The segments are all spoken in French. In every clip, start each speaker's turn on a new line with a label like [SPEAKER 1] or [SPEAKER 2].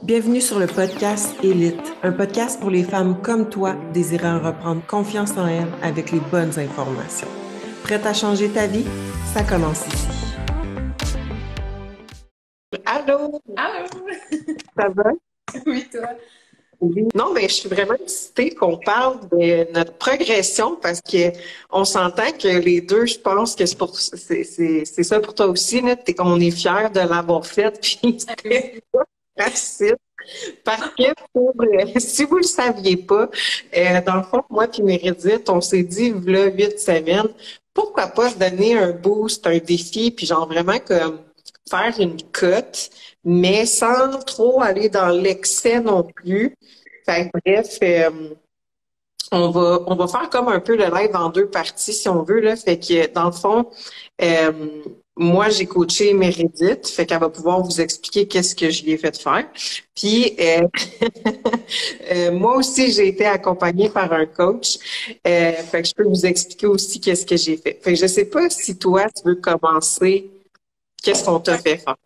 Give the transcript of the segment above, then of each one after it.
[SPEAKER 1] Bienvenue sur le podcast Élite, un podcast pour les femmes comme toi désirant reprendre confiance en elles avec les bonnes informations. Prête à changer ta vie? Ça commence ici.
[SPEAKER 2] Allô?
[SPEAKER 3] Allô?
[SPEAKER 2] Ça va?
[SPEAKER 3] Oui, toi?
[SPEAKER 2] Oui. Non, mais je suis vraiment excitée qu'on parle de notre progression parce que on s'entend que les deux, je pense que c'est ça pour toi aussi, là. On est fiers de l'avoir fait, puis c'était pas facile. Parce que si vous le saviez pas, dans le fond, moi puis Meredith, on s'est dit, là, 8 semaines, pourquoi pas se donner un boost, un défi, puis genre vraiment comme faire une cote, mais sans trop aller dans l'excès non plus. Fait que bref, on va faire comme un peu le live en deux parties, si on veut, là. Fait que, dans le fond, euh, moi, j'ai coaché Meredith, fait qu'elle va pouvoir vous expliquer qu'est-ce que je lui ai fait faire. Puis, moi aussi, j'ai été accompagnée par un coach. Fait que je peux vous expliquer aussi qu'est-ce que j'ai fait. Fait que je sais pas si toi, tu veux commencer. Qu'est-ce qu'on t'a fait faire?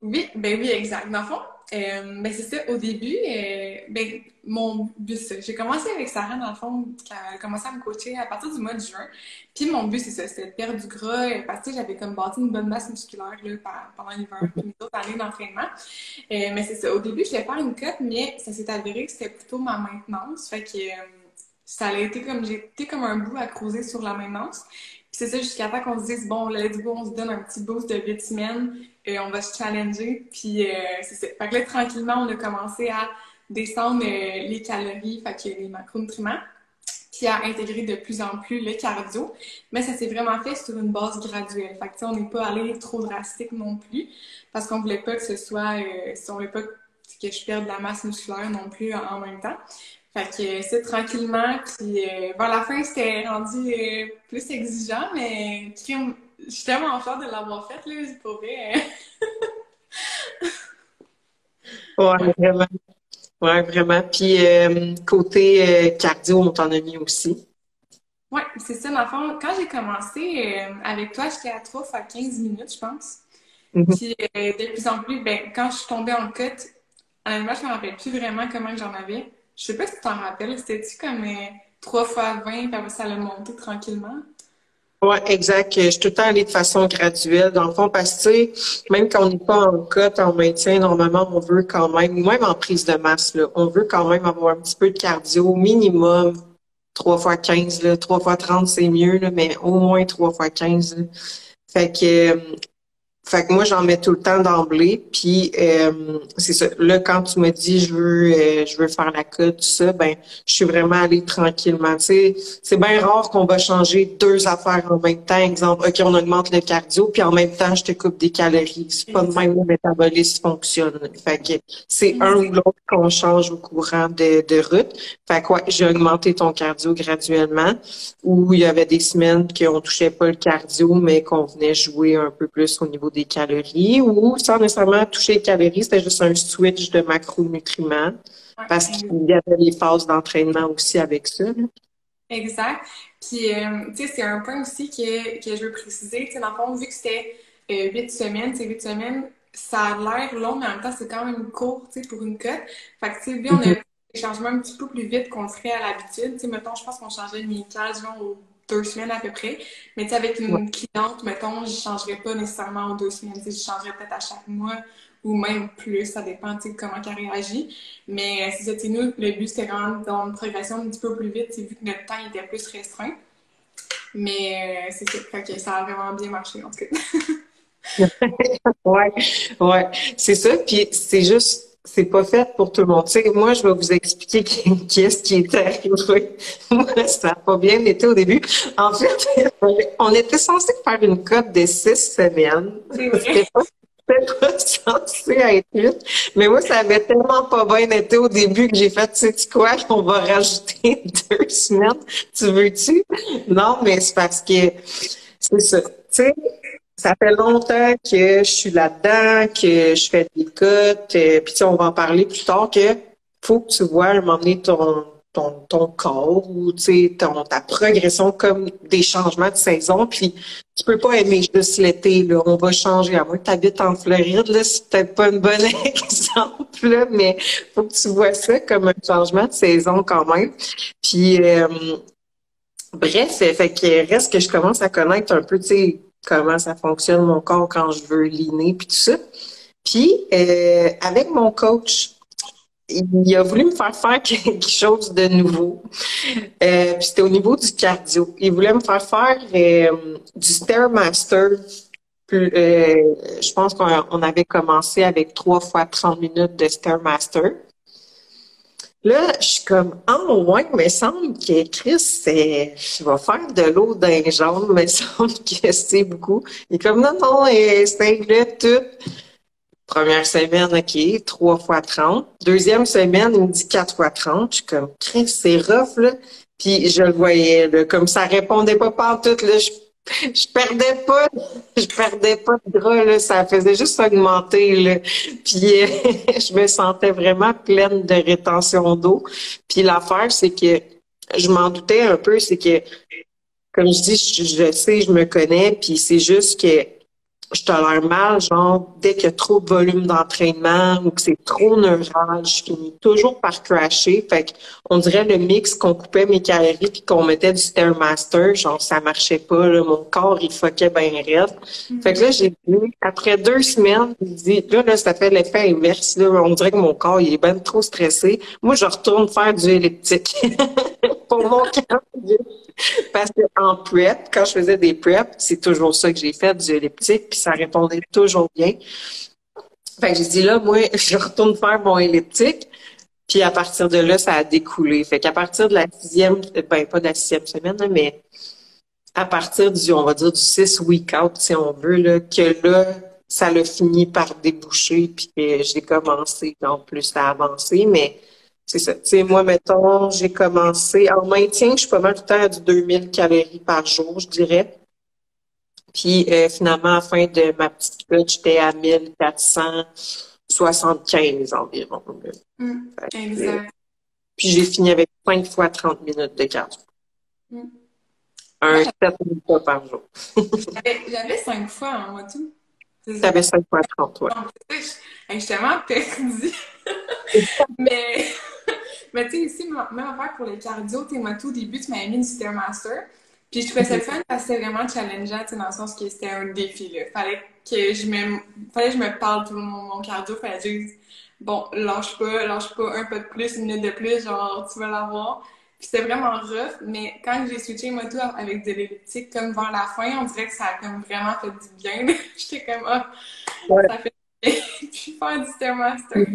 [SPEAKER 3] Oui, ben oui, exact. Dans le fond, ben c'est ça, au début, ben mon but, c'est ça. J'ai commencé avec Sarah, dans le fond, quand elle a commencé à me coacher à partir du mois de juin. Puis mon but, c'est ça, c'était de perdre du gras, parce que j'avais comme bâti une bonne masse musculaire là, pendant l'hiver, puis mes autres années d'entraînement. Mais c'est ça, au début, je voulais faire une cote, mais ça s'est avéré que c'était plutôt ma maintenance. Fait que ça a été comme, j'ai été comme un bout à creuser sur la maintenance. Puis c'est ça, jusqu'à temps qu'on se dise, bon, let's go, on se donne un petit boost de 8 semaines, on va se challenger, puis c'est ça. Fait que là, tranquillement, on a commencé à descendre les calories, fait que les macronutriments, puis à intégrer de plus en plus le cardio. Mais ça s'est vraiment fait sur une base graduelle. Fait que, tu sais, on n'est pas allé trop drastique non plus, parce qu'on voulait pas que ce soit, si on voulait pas que je perde de la masse musculaire non plus en même temps. Fait que c'est tranquillement, puis vers la fin, c'était rendu plus exigeant, mais je suis tellement fière de l'avoir fait, là, pour vrai.
[SPEAKER 2] Ouais, vraiment. Ouais, vraiment. Puis côté cardio, on t'en a mis aussi.
[SPEAKER 3] Ouais, c'est ça, dans le fond, quand j'ai commencé avec toi, j'étais à 3 fois 15 minutes, je pense.
[SPEAKER 2] Mhm.
[SPEAKER 3] Puis de plus en plus, ben, quand je suis tombée en cut, honnêtement, je me rappelle plus vraiment comment que j'en avais. Je sais pas si tu t'en rappelles, c'était-tu comme 3 fois 20, puis après ça l'a monté tranquillement?
[SPEAKER 2] Ouais, exact. Je suis tout le temps allée de façon graduelle, dans le fond, parce que, tu sais, même quand on n'est pas en cote, en maintien, normalement, on veut quand même en prise de masse, là, on veut quand même avoir un petit peu de cardio, minimum 3 fois 15 là, 3 fois 30 c'est mieux, là, mais au moins 3 fois 15 là. Fait que, fait que moi, j'en mets tout le temps d'emblée. Puis c'est ça. Là, quand tu me dis je veux faire la cote, tout ça, ben, je suis vraiment allée tranquillement. Tu sais, c'est bien rare qu'on va changer deux affaires en même temps. Exemple, OK, on augmente le cardio, puis en même temps, je te coupe des calories. C'est pas de même le métabolisme fonctionne. Fait que c'est un ou l'autre qu'on change au courant de route. Fait que ouais, j'ai augmenté ton cardio graduellement. Où il y avait des semaines qu'on touchait pas le cardio, mais qu'on venait jouer un peu plus au niveau des calories, ou sans nécessairement toucher les calories, c'était juste un switch de macronutriments, parce qu'il y avait les phases d'entraînement aussi avec ça, là.
[SPEAKER 3] Exact. Puis, tu sais, c'est un point aussi que je veux préciser. Tu sais, dans le fond, vu que c'était 8 semaines, c'est 8 semaines, ça a l'air long, mais en même temps, c'est quand même court, tu sais, pour une cote. Fait que, tu sais, lui, on a fait des changements un petit peu plus vite qu'on le ferait à l'habitude. Tu sais, mettons, je pense qu'on changeait une case, genre, aux 2 semaines à peu près. Mais, tu sais, avec
[SPEAKER 2] Ouais.
[SPEAKER 3] une cliente, mettons, je changerais pas nécessairement aux 2 semaines. Tu sais, je changerais peut-être à chaque mois ou même plus. Ça dépend, tu sais, de comment elle réagit. Mais c'est ça, tu sais, nous, le but, c'était vraiment dans une progression un petit peu plus vite, vu que notre temps était plus restreint. Mais c'est ça, fait que ça a vraiment bien marché, en tout cas.
[SPEAKER 2] Ouais, ouais, c'est ça. Puis c'est juste, c'est pas fait pour tout le monde. Tu sais, moi, je vais vous expliquer qu'est-ce qui était arrivé. Moi, ça n'a pas bien été au début. En fait, on était censé faire une cote de 6 semaines.
[SPEAKER 3] C'est vrai.
[SPEAKER 2] C'était pas censé être 8. Mais moi, ça avait tellement pas bien été au début que j'ai fait, tu sais quoi, on va rajouter 2 semaines. Tu veux-tu? Non, mais c'est parce que c'est ça. Tu sais, ça fait longtemps que je suis là-dedans, que je fais des cotes, puis tu sais, on va en parler plus tard que faut que tu vois à un moment donné ton corps ou tu sais, ta progression comme des changements de saison, puis tu peux pas aimer juste l'été, là. On va changer. À moins que tu habites en Floride, là, c'est peut-être pas un bon exemple. là, mais faut que tu vois ça comme un changement de saison quand même. Puis, bref, fait que reste que je commence à connaître un peu, tu sais, comment ça fonctionne mon corps quand je veux liner, puis tout ça. Puis, avec mon coach, il a voulu me faire faire quelque chose de nouveau. Puis c'était au niveau du cardio. Il voulait me faire faire du Stairmaster. Je pense qu'on avait commencé avec 3 fois 30 minutes de Stairmaster. Là, je suis comme, ah, ouais, mais il me semble que Chris, je vais faire de l'eau dans les jambes, mais il me semble que c'est beaucoup. Il est comme, non, non, c'est tout. Première semaine, OK, 3 fois 30. Deuxième semaine, il me dit 4 fois 30. Je suis comme, Chris, c'est rough, là. Puis je le voyais, là, comme ça répondait pas partout, là. Je perdais pas, je perdais pas de gras, là. Ça faisait juste augmenter, là. Puis je me sentais vraiment pleine de rétention d'eau. Puis l'affaire, c'est que je m'en doutais un peu, c'est que, comme je dis, je sais, je me connais, puis c'est juste que je tolère mal, genre, dès qu'il y a trop de volume d'entraînement ou que c'est trop neural, je finis toujours par crasher. Fait qu'on dirait le mix qu'on coupait mes calories puis qu'on mettait du Stairmaster, genre, ça marchait pas, là. Mon corps, il fuckait bien raide. Fait que là, j'ai dit, après 2 semaines, il dit, là, ça fait l'effet inverse, là. On dirait que mon corps, il est bien trop stressé. Moi, je retourne faire du elliptique pour mon cardio. Parce qu'en prep, quand je faisais des preps, c'est toujours ça que j'ai fait, du elliptique, puis ça répondait toujours bien. Fait que j'ai dit là, moi, je retourne faire mon elliptique, puis à partir de là, ça a découlé. Fait qu'à partir de la 6e, ben pas de la 6e semaine, là, mais à partir du, on va dire, du 6 week out, si on veut, là, que là, ça l'a fini par déboucher, puis que j'ai commencé, en plus, à avancer, mais c'est ça. Tu sais, moi, mettons, j'ai commencé, en maintien, je suis pas mal tout le temps à du 2000 calories par jour, je dirais. Puis finalement, à la fin de ma petite lutte, j'étais à 1475 environ. Fait
[SPEAKER 3] Exact.
[SPEAKER 2] puis j'ai fini avec 5 fois 30 minutes de cardio.
[SPEAKER 3] Mm. Moi,
[SPEAKER 2] Un 7 000 pas par jour.
[SPEAKER 3] j'avais 5 fois, hein, moi, tout. C'est ça.
[SPEAKER 2] T'avais 5 fois 30, ouais.
[SPEAKER 3] Donc, tu sais, je suis tellement perdue. Mais, mais tu sais, ici, même affaire pour les cardio, tu sais, moi, tout au début, tu m'avais mis une Stairmaster. Puis je trouvais ça le fun parce que c'était vraiment challengeant, tu sais, dans le sens que c'était un défi, là. Fallait que je me parle tout mon cardio, fallait que je dise, bon, lâche pas, un pas de plus, 1 minute de plus, genre, tu vas l'avoir. Puis c'était vraiment rough, mais quand j'ai switché moto avec de l'elliptique, comme vers la fin, on dirait que ça a comme vraiment fait du bien. J'étais comme, ah,
[SPEAKER 2] Ouais.
[SPEAKER 3] ça fait du bien. Puis faire du Stairmaster.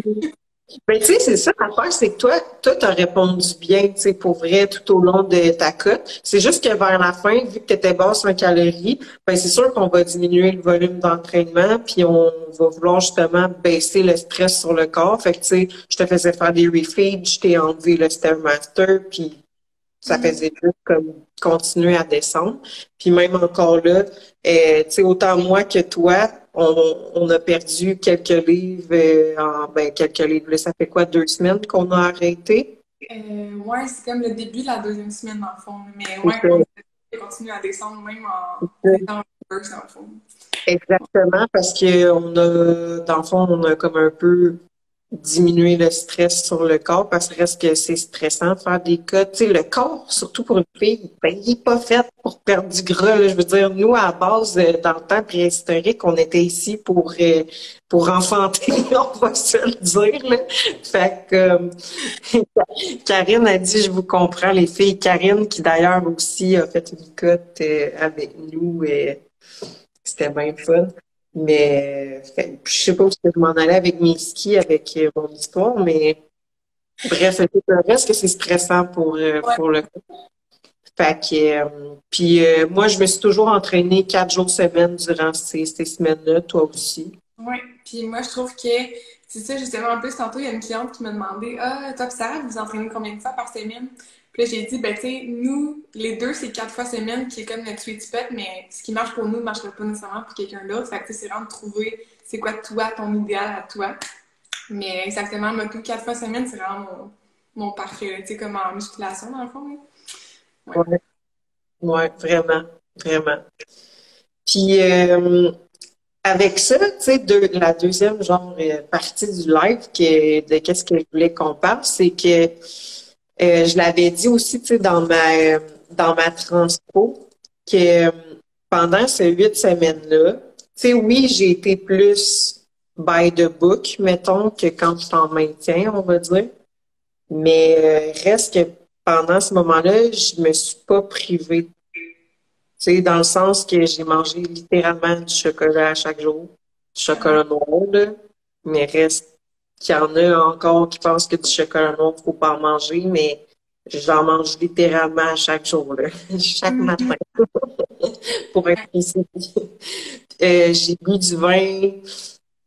[SPEAKER 2] Ben, tu sais, c'est ça l'affaire, c'est que toi, t'as répondu bien, tu sais, pour vrai, tout au long de ta cote. C'est juste que vers la fin, vu que t'étais basse en calories, ben, c'est sûr qu'on va diminuer le volume d'entraînement, puis on va vouloir justement baisser le stress sur le corps. Fait que, tu sais, je te faisais faire des refeeds, je t'ai enlevé le Stairmaster, puis ça faisait juste comme continuer à descendre. Puis même encore là, tu sais, autant moi que toi, on a perdu quelques livres, quelques livres. Là, ça fait quoi, 2 semaines qu'on a arrêté?
[SPEAKER 3] Ouais, c'est comme le début de la deuxième semaine, dans le fond. Mais
[SPEAKER 2] C'est
[SPEAKER 3] ouais,
[SPEAKER 2] ça.
[SPEAKER 3] on continue à descendre même en étant en reverse, dans le fond.
[SPEAKER 2] Exactement, parce que dans le fond, on a comme un peu diminué le stress sur le corps, parce que reste que c'est stressant de faire des cuts. Tu sais, le corps, surtout pour une fille, ben, il est pas fait pour perdre du gras, là. Je veux dire, nous, à la base, dans le temps préhistorique, on était ici pour enfanter, on va se le dire, là. Fait que, Karine a dit, je vous comprends, les filles. Karine, qui d'ailleurs aussi a fait une cote avec nous, c'était bien fun. Mais je sais pas où je m'en allais avec mes skis, avec mon histoire, mais bref, le reste que c'est stressant
[SPEAKER 3] Ouais,
[SPEAKER 2] pour le fait que, puis moi, je me suis toujours entraînée 4 jours semaine durant ces semaines-là, toi aussi.
[SPEAKER 3] ouais. Puis moi, je trouve que c'est ça, justement, en plus, tantôt, il y a une cliente qui m'a demandé, ah, toi, pis Sarah, vous vous entraînez combien de fois par semaine? Puis là, j'ai dit, ben, tu sais, nous, les deux, c'est 4 fois semaine qui est comme notre sweet spot, mais ce qui marche pour nous ne marcherait pas nécessairement pour quelqu'un d'autre. Fait que, tu sais, c'est vraiment de trouver c'est quoi toi, ton idéal à toi. Mais exactement, moi, tout 4 fois semaine, c'est vraiment mon parfait, tu sais, comme en musculation, dans le fond. Là. Ouais.
[SPEAKER 2] Ouais, ouais, vraiment, vraiment. Puis, avec ça, tu sais, la deuxième genre partie du live de qu'est-ce que je voulais qu'on parle, c'est que je l'avais dit aussi, tu sais, dans ma transpo, que pendant ces 8 semaines-là, tu sais, oui, j'ai été plus by the book, mettons, que quand je t'en maintiens, on va dire. Mais reste que pendant ce moment-là, je me suis pas privée. Tu sais, dans le sens que j'ai mangé littéralement du chocolat à chaque jour, du chocolat noir, là. Mais reste qu'il y en a encore qui pensent que du chocolat noir, faut pas en manger, mais j'en mange littéralement à chaque jour, là. Chaque matin, pour être précis. J'ai bu du vin,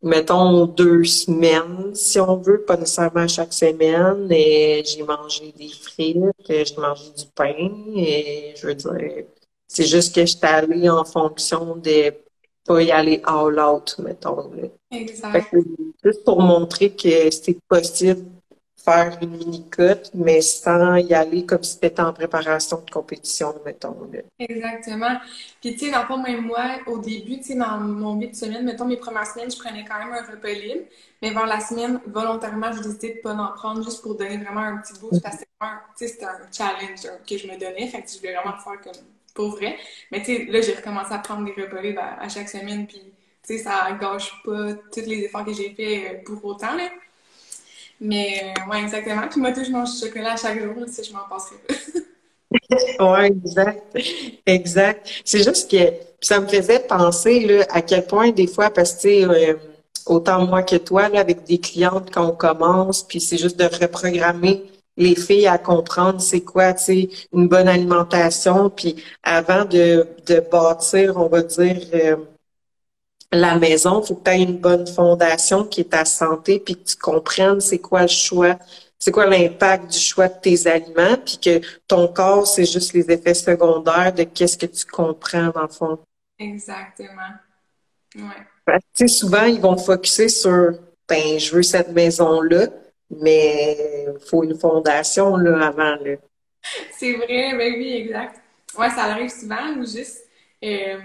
[SPEAKER 2] mettons 2 semaines, si on veut, pas nécessairement chaque semaine. Et j'ai mangé des frites, j'ai mangé du pain, et je veux dire, c'est juste que j'étais allée en fonction de pas y aller all out, mettons, là. Fait
[SPEAKER 3] Exact.
[SPEAKER 2] que, juste pour montrer que c'est possible de faire une mini-cote, mais sans y aller comme si c'était en préparation de compétition, mettons, là.
[SPEAKER 3] Exactement. Puis, tu sais, dans le fond, même moi, au début, tu sais, dans mon 8 semaines, mettons, mes premières semaines, je prenais quand même un repas libre. Mais vers la semaine, volontairement, je décidais de pas en prendre juste pour donner vraiment un petit boost parce que c'était un challenge que je me donnais. Fait que je voulais vraiment le faire comme pour vrai. Mais, tu sais, là, j'ai recommencé à prendre des repas libres à chaque semaine. Puis, tu sais, ça gâche pas tous les efforts que j'ai fait pour autant, là. Mais, ouais, exactement. Puis, moi, tu sais, je mange du chocolat à chaque jour, là, si je m'en passerai pas.
[SPEAKER 2] Ouais, exact. Exact. C'est juste que ça me faisait penser là, à quel point des fois, parce que tu sais, autant moi que toi, là, avec des clientes quand on commence, puis c'est juste de reprogrammer les filles à comprendre c'est quoi, tu sais, une bonne alimentation, puis avant de bâtir, on va dire, la maison, il faut que tu aies une bonne fondation qui est ta santé, puis que tu comprennes c'est quoi le choix, c'est quoi l'impact du choix de tes aliments, puis que ton corps, c'est juste les effets secondaires de qu'est-ce que tu comprends dans le fond.
[SPEAKER 3] Exactement. Ouais.
[SPEAKER 2] Parce que, tu sais, souvent, ils vont focuser sur, ben, je veux cette maison-là, mais il faut une fondation, là, avant, là.
[SPEAKER 3] C'est vrai, ben oui, exact. Ouais, ça arrive souvent ou juste, euh,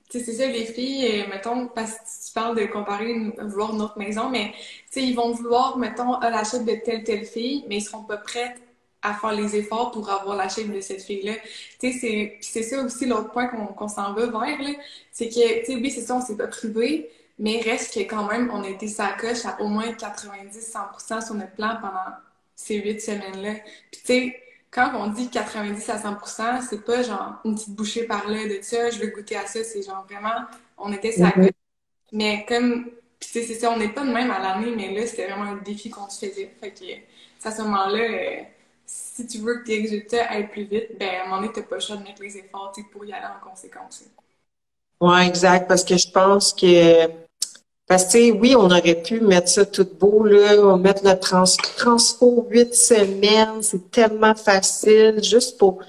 [SPEAKER 3] tu sais, c'est ça, les filles, mettons, parce que tu parles de comparer, vouloir une autre maison, mais, tu sais, ils vont vouloir, mettons, l'achat de telle fille, mais ils seront pas prêts à faire les efforts pour avoir l'achat de cette fille-là. Tu sais, c'est ça aussi l'autre point qu'on s'en va vers, là. C'est que, tu sais, oui, c'est ça, on s'est pas privé, mais reste que quand même, on a été sa coche à au moins 90-100% sur notre plan pendant ces 8 semaines-là. Puis, tu sais, quand on dit 90 à 100%, c'est pas genre une petite bouchée par là de ça, je veux goûter à ça, c'est genre vraiment, on était ça.
[SPEAKER 2] Mhm.
[SPEAKER 3] Mais comme, puis tu sais, c'est ça, on n'est pas de même à l'année, mais là, c'était vraiment un défi qu'on se faisait. Fait que, à ce moment-là, si tu veux que tes résultats aillent plus vite, ben, à un moment donné, t'as pas le choix de mettre les efforts, tu sais, pour y aller en conséquence.
[SPEAKER 2] Ouais, exact, parce que je pense que parce que, tu sais, oui, on aurait pu mettre ça tout beau, là, on mettre le transfo 8 semaines, c'est tellement facile, juste pour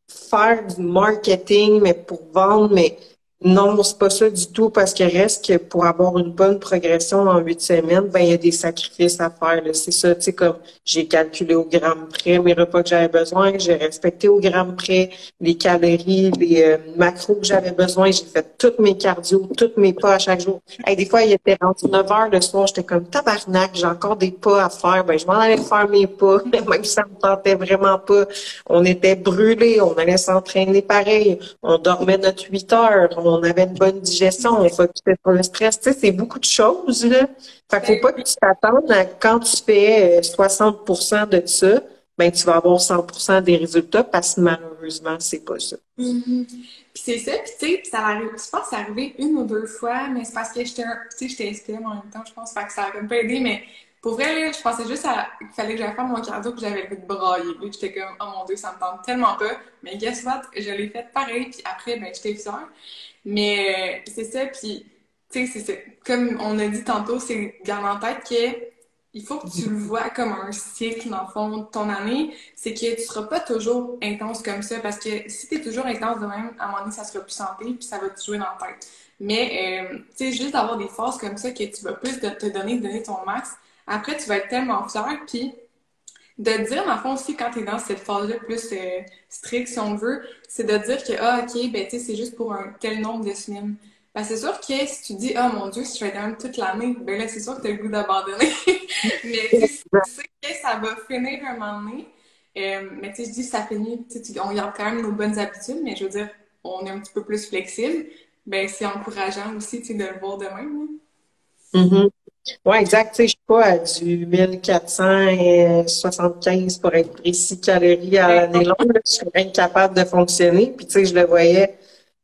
[SPEAKER 2] faire du marketing, mais pour vendre, mais non, c'est pas ça du tout, parce que reste que pour avoir une bonne progression en 8 semaines, ben, il y a des sacrifices à faire, là. C'est ça, tu sais, comme j'ai calculé au gramme près mes repas que j'avais besoin, j'ai respecté au gramme près les calories, les macros que j'avais besoin, j'ai fait tous mes cardio, tous mes pas à chaque jour. Hey, des fois, il était rendu 9 heures le soir, j'étais comme tabarnak, j'ai encore des pas à faire, ben, je m'en allais faire mes pas, même si ça me tentait vraiment pas. On était brûlés, on allait s'entraîner pareil, on dormait notre 8 heures, on avait une bonne digestion, on focusait sur le stress. Tu sais, c'est beaucoup de choses, là. Fait qu'il faut pas que tu t'attendes à quand tu fais 60% de ça, ben tu vas avoir 100% des résultats parce que malheureusement, c'est pas ça.
[SPEAKER 3] Mhm. Puis c'est ça, puis tu sais, ça arrive, je pense que c'est arrivé une ou deux fois, mais c'est parce que tu sais, j'étais inspirée en même temps, je pense, fait que ça a comme pas aidé, mais pour vrai, là, je pensais juste qu'il fallait que j'aille faire mon cardio, que j'avais le goût de brailler. Là, j'étais comme, oh mon Dieu, ça me tente tellement pas, mais guess what, je l'ai fait pareil, puis après, ben, j'étais fière. Mais c'est ça, puis tu sais, c'est ça. Comme on a dit tantôt, c'est garde en tête que il faut que tu le vois comme un cycle, dans le fond, de ton année. C'est que tu seras pas toujours intense comme ça, parce que si tu es toujours intense de même, à un moment donné, ça sera plus santé, puis ça va te jouer dans la tête. Mais, tu sais, juste d'avoir des phases comme ça, que tu vas plus te donner ton max, après, tu vas être tellement fier, puis de dire, dans le fond, aussi, quand tu es dans cette phase-là plus stricte, si on veut, c'est de dire que, ah, OK, ben, tu sais, c'est juste pour un tel nombre de semaines. Ben, c'est sûr que si tu dis, oh mon Dieu, si je fais quand même toute l'année, ben là, c'est sûr que tu as le goût d'abandonner. Mais tu sais, si tu sais que ça va finir un moment donné, mais tu sais, je dis, ça finit, tu sais, on garde quand même nos bonnes habitudes, mais je veux dire, on est un petit peu plus flexible. Ben, c'est encourageant aussi, tu sais, de le voir de même. Hein.
[SPEAKER 2] Mhm. Ouais, exact. Tu sais, je suis pas à du 1475 pour être précis calories à
[SPEAKER 3] Ben,
[SPEAKER 2] l'année longue. Là. Je suis incapable de fonctionner. Puis tu sais, je le voyais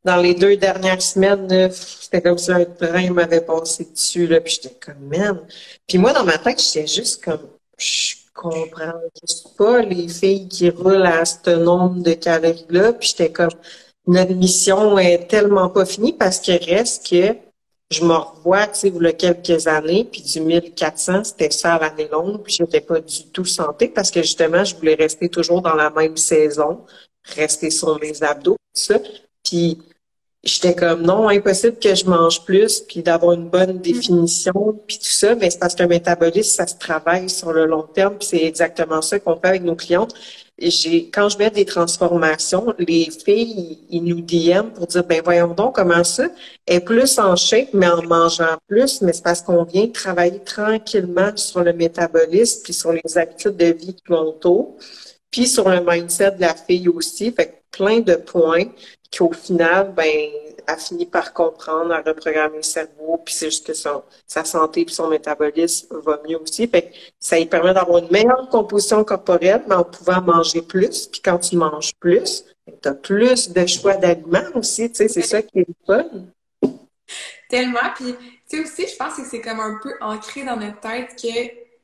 [SPEAKER 2] dans les 2 dernières semaines, là, c'était comme si un train m'avait passé dessus. Là, puis j'étais comme, man. Puis moi, dans ma tête, j'étais juste comme, je comprends juste pas les filles qui roulent à ce nombre de calories-là. Puis j'étais comme, notre mission est tellement pas finie parce qu'il reste que je me revois, tu sais, il y a quelques années, puis du 1400, c'était ça à l'année longue, puis j'étais pas du tout santé parce que justement, je voulais rester toujours dans la même saison, rester sur mes abdos, tout ça. Puis j'étais comme non, impossible que je mange plus, puis d'avoir une bonne définition, puis tout ça, mais c'est parce qu'un métabolisme, ça se travaille sur le long terme, puis c'est exactement ça qu'on fait avec nos clientes. Quand je mets des transformations, les filles, ils nous DM pour dire, ben voyons donc comment ça est plus en shape, mais en mangeant plus, mais c'est parce qu'on vient travailler tranquillement sur le métabolisme, puis sur les habitudes de vie qui vont autour, puis sur le mindset de la fille aussi. Fait que plein de points qu'au final, ben, elle finit par comprendre, à reprogrammer le cerveau, puis c'est juste que sa santé puis son métabolisme va mieux aussi. Fait que ça lui permet d'avoir une meilleure composition corporelle, mais en pouvant manger plus. Puis quand tu manges plus, tu as plus de choix d'aliments aussi, tu sais, c'est ça qui est le fun.
[SPEAKER 3] tellement. Puis, tu sais aussi, je pense que c'est comme un peu ancré dans notre tête que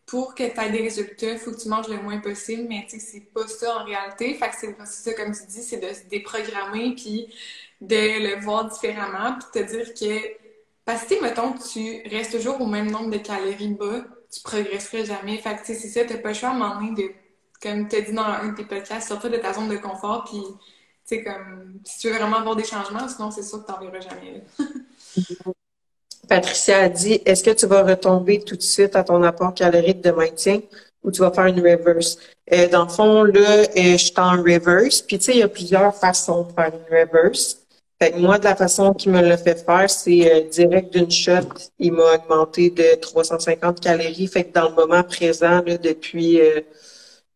[SPEAKER 3] pour que tu aies des résultats, il faut que tu manges le moins possible, mais tu sais, c'est pas ça en réalité. Fait que c'est ça, comme tu dis, c'est de se déprogrammer puis de le voir différemment puis de te dire que, parce que, tu sais, mettons, tu restes toujours au même nombre de calories bas, tu progresseras jamais. Fait que, tu sais, c'est ça, t'as pas le choix à un moment donné de, comme tu as dit dans un de tes podcasts, sortir de ta zone de confort puis, tu sais, comme, si tu veux vraiment avoir des changements, sinon c'est sûr que t'en verras jamais. Là.
[SPEAKER 2] Patricia a dit, est-ce que tu vas retomber tout de suite à ton apport calorique de maintien ou tu vas faire une reverse? Dans le fond, là, je suis en reverse. Puis, tu sais, il y a plusieurs façons de faire une reverse. Fait que moi, de la façon qu'il me l'a fait faire, c'est direct d'une shot. Il m'a augmenté de 350 calories. Fait que dans le moment présent, là, depuis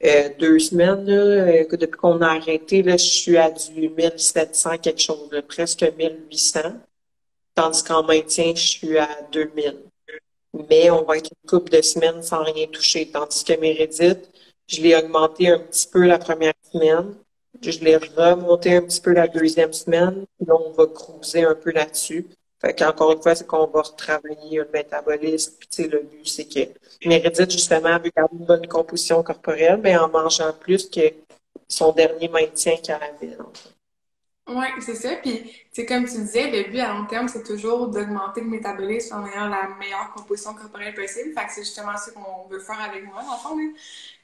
[SPEAKER 2] 2 semaines, là, depuis qu'on a arrêté, là, je suis à du 1700 quelque chose, là, presque 1800. Tandis qu'en maintien, je suis à 2000. Mais on va être une couple de semaines sans rien toucher. Tandis que Meredith, je l'ai augmenté un petit peu la première semaine. Je l'ai remonté un petit peu la deuxième semaine. Puis là, on va cruiser un peu là-dessus. Fait qu'encore une fois, c'est qu'on va retravailler le métabolisme. Puis, tu sais, le but, c'est que Meredith, justement, veut garder une bonne composition corporelle, mais en mangeant plus que son dernier maintien qu'elle avait. En fait.
[SPEAKER 3] Ouais, c'est ça. Puis, c'est comme tu disais, le but à long terme, c'est toujours d'augmenter le métabolisme en ayant la meilleure composition corporelle possible. Fait que c'est justement ça qu'on veut faire avec moi, dans le fond. Là.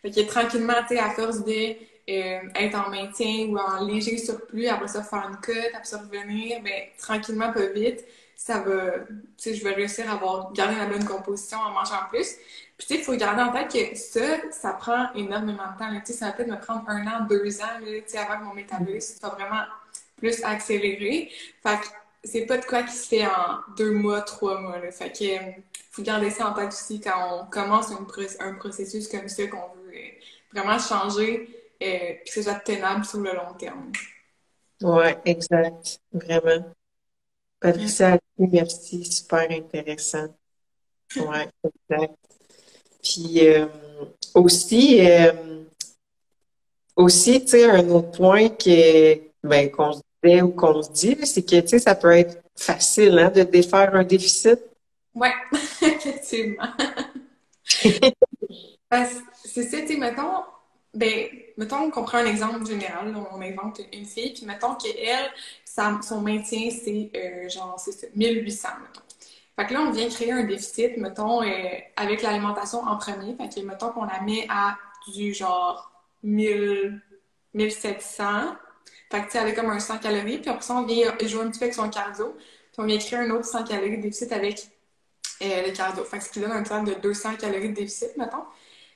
[SPEAKER 3] Fait que tranquillement, tu sais, à force de être en maintien ou en léger surplus, après ça faire une cut, après ça revenir, ben tranquillement, pas vite, ça va, tu sais, je vais réussir à avoir garder la bonne composition en mangeant plus. Puis tu sais, il faut garder en tête que ça prend énormément de temps. Tu sais, ça va peut-être me prendre 1 an, 2 ans, là, tu sais, avant que mon métabolisme soit vraiment plus accéléré. Fait que c'est pas de quoi qui se fait en 2 mois, 3 mois. Là. Fait que faut garder ça en tête aussi quand on commence un processus comme ça qu'on veut vraiment changer puis que ce soit tenable sur le long terme.
[SPEAKER 2] Ouais, exact. Vraiment. Patricia, merci. Super intéressant. Ouais, exact. Puis aussi, tu sais, un autre point ben, qu'on se disait ou qu'on se dit, là, c'est que, tu sais, ça peut être facile, hein, de défaire un déficit.
[SPEAKER 3] Ouais, effectivement. C'est ça, tu sais, mettons qu'on prend un exemple général, là, on invente une fille, puis mettons qu'elle, son maintien, c'est genre, c'est ça, 1800, mettons. Fait que là, on vient créer un déficit, mettons, avec l'alimentation en premier. Fait que, mettons qu'on la met à du genre 1000, 1700. Fait que, tu sais, avec comme un 100 calories. Puis après ça, on vient jouer un petit peu avec son cardio. Puis on vient créer un autre 100 calories de déficit avec le cardio. Fait que ce qui donne un total de 200 calories de déficit, mettons.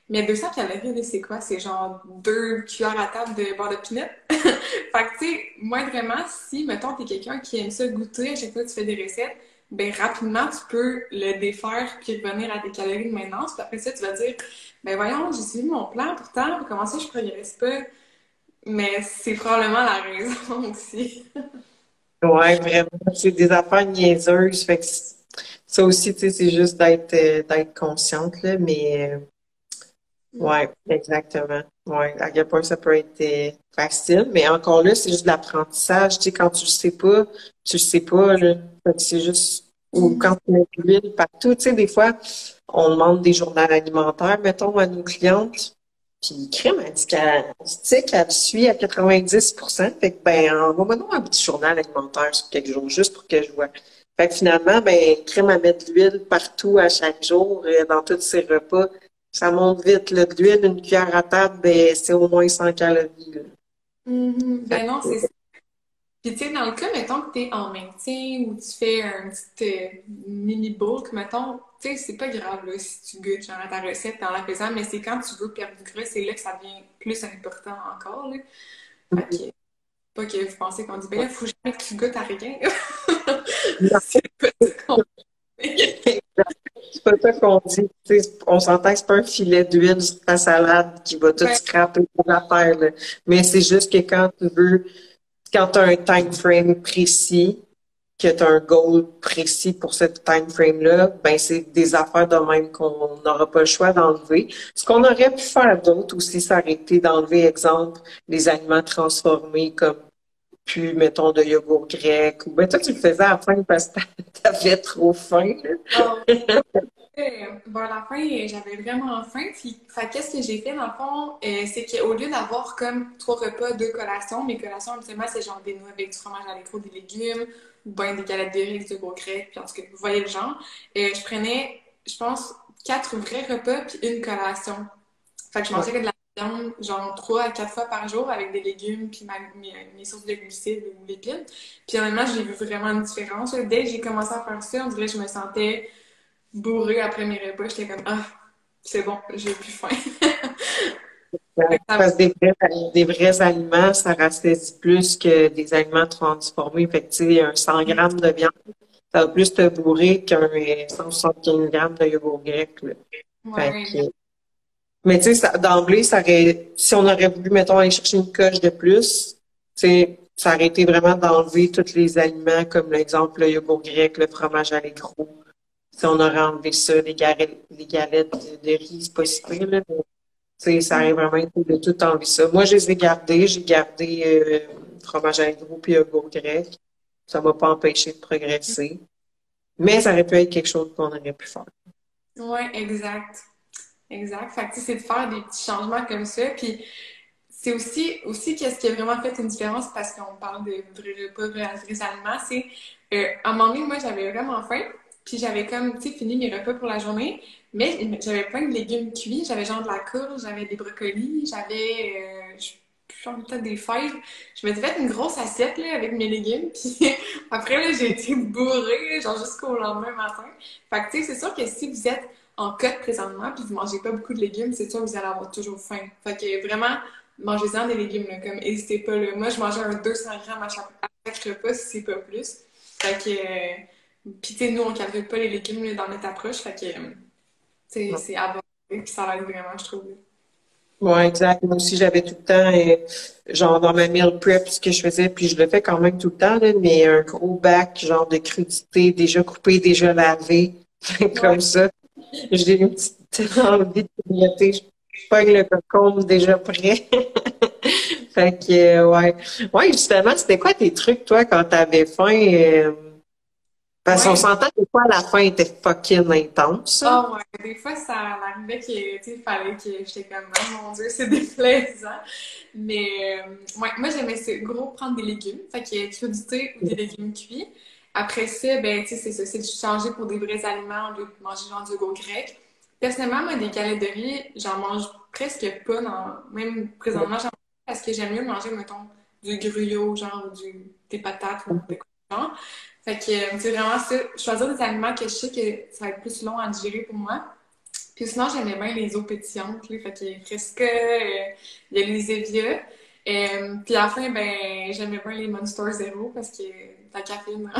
[SPEAKER 3] Mais 200 calories, là, c'est quoi? C'est genre 2 cuillères à table de beurre de pinot. Fait que, tu sais, moi, vraiment, si, mettons, t'es quelqu'un qui aime ça goûter à chaque fois que tu fais des recettes, ben rapidement, tu peux le défaire puis revenir à tes calories de maintenance. Puis après ça, tu vas dire, ben voyons, j'ai suivi mon plan pourtant, comment ça, je progresse pas? Mais c'est probablement la raison aussi.
[SPEAKER 2] Ouais, vraiment. C'est des affaires niaiseuses. Fait que ça aussi, tu sais, c'est juste d'être consciente, là. Mais, ouais, exactement. Ouais, à quel point ça peut être facile. Mais encore là, c'est juste de l'apprentissage. Tu sais, quand tu le sais pas, là. Fait que c'est juste, ou
[SPEAKER 3] Mhm.
[SPEAKER 2] quand tu mets de l'huile partout, tu sais, des fois, on demande des journaux alimentaires, mettons, à nos clientes. Puis, crème, elle dit qu'elle le suit à 90%. Fait que, ben, envoie-moi donc un petit journal alimentaire sur quelques jours, juste pour que je vois. Fait que finalement, ben, crème à mettre de l'huile partout à chaque jour, dans tous ses repas. Ça monte vite, là. De l'huile, une cuillère à table, ben, c'est au moins 100 calories, là.
[SPEAKER 3] Mhm.
[SPEAKER 2] Fait
[SPEAKER 3] Ben non,
[SPEAKER 2] que,
[SPEAKER 3] c'est ça. Puis tu sais, dans le cas, mettons que t'es en maintien ou tu fais un petit mini bulk, mettons, tu sais, c'est pas grave là, si tu goûtes genre à ta recette dans la faisant, mais c'est quand tu veux perdre du gras, c'est là que ça devient plus important encore, là. Fait que, pas que vous pensez qu'on dit, ben là, faut jamais que tu goûtes à rien. C'est pas ça qu'on fait.
[SPEAKER 2] c'est pas ça qu'on dit. Tu sais, on s'entend que c'est pas un filet d'huile sur ta salade qui va tout
[SPEAKER 3] Ben,
[SPEAKER 2] scraper ton affaire, là. Mais c'est juste que quand tu as un time frame précis, que tu as un goal précis pour ce time frame-là, ben c'est des affaires de même qu'on n'aura pas le choix d'enlever. Ce qu'on aurait pu faire d'autre aussi, ça aurait été d'enlever, exemple, les aliments transformés comme plus, mettons, de yogourt grec. Ou ben toi, tu le faisais à la fin parce que t'avais trop faim,
[SPEAKER 3] oh,
[SPEAKER 2] là.
[SPEAKER 3] vers la fin, j'avais vraiment faim. Puis, fait, qu'est-ce que j'ai fait dans le fond? C'est qu'au lieu d'avoir comme 3 repas, 2 collations, mes collations, habituellement, c'est genre des noix avec du fromage à l'écrou, des légumes, ou bien des galettes de riz avec du yogourt grec, puis en tout cas, vous voyez le genre. Je prenais, je pense, 4 vrais repas, puis une collation. Fait que je mangeais que de la viande, genre 3 à 4 fois par jour avec des légumes, puis mes sources de glucides ou lipides. Puis honnêtement, j'ai vu vraiment une différence. Dès que j'ai commencé à faire ça, on dirait que je me sentais bourrée après mes repas. J'étais comme, ah, c'est bon, j'ai plus faim. Fait que ça
[SPEAKER 2] Parce que des vrais aliments, ça rassasie plus que des aliments transformés. Fait que, tu sais, un 100 grammes de viande, ça va plus te bourrer qu'un 175 grammes de yogourt grec, là. Fait
[SPEAKER 3] ouais,
[SPEAKER 2] que, mais tu sais, d'emblée, si on aurait voulu, mettons, aller chercher une coche de plus, tu sais, ça aurait été vraiment d'enlever tous les aliments, comme l'exemple, le yogourt grec, le fromage à l'écrou. Si on aurait enlevé ça, les galettes de riz, c'est pas si pire, là, mais, tu sais, ça aurait vraiment été de tout enlever ça. Moi, je les ai gardés. J'ai gardé fromage à l'écrou puis yogourt grec. Ça m'a pas empêché de progresser. Mais ça aurait pu être quelque chose qu'on aurait pu faire.
[SPEAKER 3] ouais, exact. Exact. Fait que, tu sais, c'est de faire des petits changements comme ça. Puis, c'est aussi qu'est-ce qui a vraiment fait une différence parce qu'on parle de vrais repas, vrais aliments, c'est à un moment donné, moi j'avais vraiment faim, puis j'avais comme tu sais fini mes repas pour la journée, mais j'avais plein de légumes cuits, j'avais genre de la courge, j'avais des brocolis, j'avais genre peut-être des fèves. Je m'étais fait une grosse assiette là, avec mes légumes, puis après là, j'ai été bourrée genre jusqu'au lendemain matin. Fait que tu sais, c'est sûr que si vous êtes en cote présentement puis vous mangez pas beaucoup de légumes, c'est sûr que vous allez avoir toujours faim. Fait que vraiment mangez-en des légumes, là, comme n'hésitez pas. Là. Moi, je mangeais un 200 grammes à chaque repas, si c'est pas plus. Fait que, puis tu sais, nous, on calcule pas les légumes là, dans notre approche. Fait que, c'est abordé, puis ça l'aide vraiment, je trouve.
[SPEAKER 2] Ouais, exact. Moi aussi, j'avais tout le temps, genre dans ma meal prep, ce que je faisais, puis je le fais quand même tout le temps, là, mais un gros bac, genre de crudités déjà coupées, déjà lavées,
[SPEAKER 3] Ouais.
[SPEAKER 2] comme ça. J'ai une petite envie de grignoter. Je pogne le concombre déjà prêt. Fait que, ouais. Ouais, justement, c'était quoi tes trucs, toi, quand t'avais faim? Parce qu'on
[SPEAKER 3] Ouais.
[SPEAKER 2] s'entend que des fois, la faim était fucking intense, hein?
[SPEAKER 3] Oh, ouais. Des fois, ça arrivait que, tu sais, fallait que j'étais comme, oh mon Dieu, c'est déplaisant. Mais, ouais, moi, j'aimais ça, gros, prendre des légumes. Fait que crudité ou des légumes cuits. Après ça, ben, tu sais, c'est ça, c'est de changer pour des vrais aliments au lieu de manger genre du yogourt grec. Personnellement, moi, des galettes de riz, j'en mange presque pas même présentement, j'en mange pas parce que j'aime mieux manger, mettons, du gruyot, genre, ou des patates ou des quoi du genre. Fait que, c'est vraiment ça, choisir des aliments que je sais que ça va être plus long à digérer pour moi. Puis sinon, j'aimais bien les eaux pétillantes, là, fait qu'il y a Fresca, il y a les Evian. Puis à la fin, ben, j'aimais bien les Monster Zero parce que la caféine,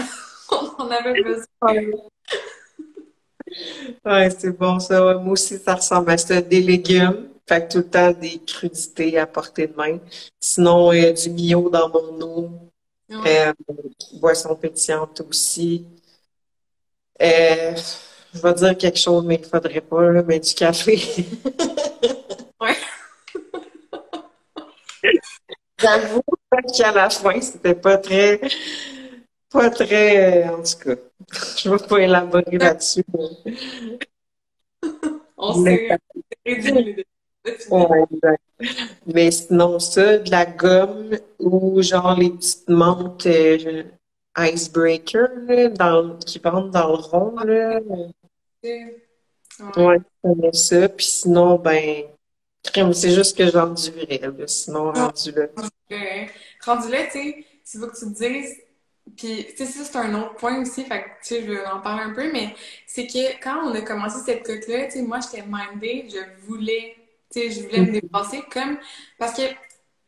[SPEAKER 3] on avait besoin.
[SPEAKER 2] Ouais, ouais, c'est bon ça. Ouais, moi aussi, ça ressemble à ça. Des légumes. Fait que tout le temps des crudités à portée de main. Sinon, du Mio dans mon eau.
[SPEAKER 3] Ouais.
[SPEAKER 2] Euh, Boisson pétillante aussi. Euh, je vais dire quelque chose, mais il faudrait pas, là, mais du café.
[SPEAKER 3] Ouais.
[SPEAKER 2] J'avoue qu'à la fin, c'était pas très, en tout cas, je ne vais pas élaborer là-dessus.
[SPEAKER 3] On
[SPEAKER 2] Mais,
[SPEAKER 3] s'est réduit les défis.
[SPEAKER 2] ouais, exact. Mais sinon, ça, de la gomme ou genre les petites menthes icebreaker là, qui vendent dans le rond, là.
[SPEAKER 3] Ouais.
[SPEAKER 2] Ouais, je connais ça. Puis sinon, ben, crème, c'est juste que j'endurais, là. Sinon, rendu là.
[SPEAKER 3] Euh, Rendu là, tu sais, s'il faut que tu te dises, puis tu sais, ça c'est un autre point aussi, fait que tu sais, je vais en parler un peu, mais c'est que quand on a commencé cette cote-là, tu sais, moi j'étais mindée, je voulais me dépasser comme, parce que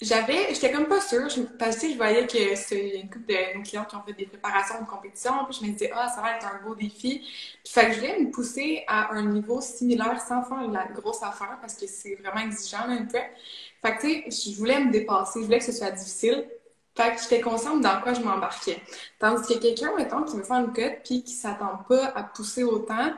[SPEAKER 3] j'étais comme pas sûre, parce que tu sais, je voyais que il y a une couple de nos clients qui ont fait des préparations de compétition, puis je me disais, ah, ça va être un beau défi. Puis fait que je voulais me pousser à un niveau similaire sans faire la grosse affaire, parce que c'est vraiment exigeant, là, une prep. Fait que, tu sais, je voulais me dépasser, je voulais que ce soit difficile. Fait que j'étais consciente dans quoi je m'embarquais. Tandis que quelqu'un, mettons, qui me fait une cote puis qui s'attend pas à pousser autant,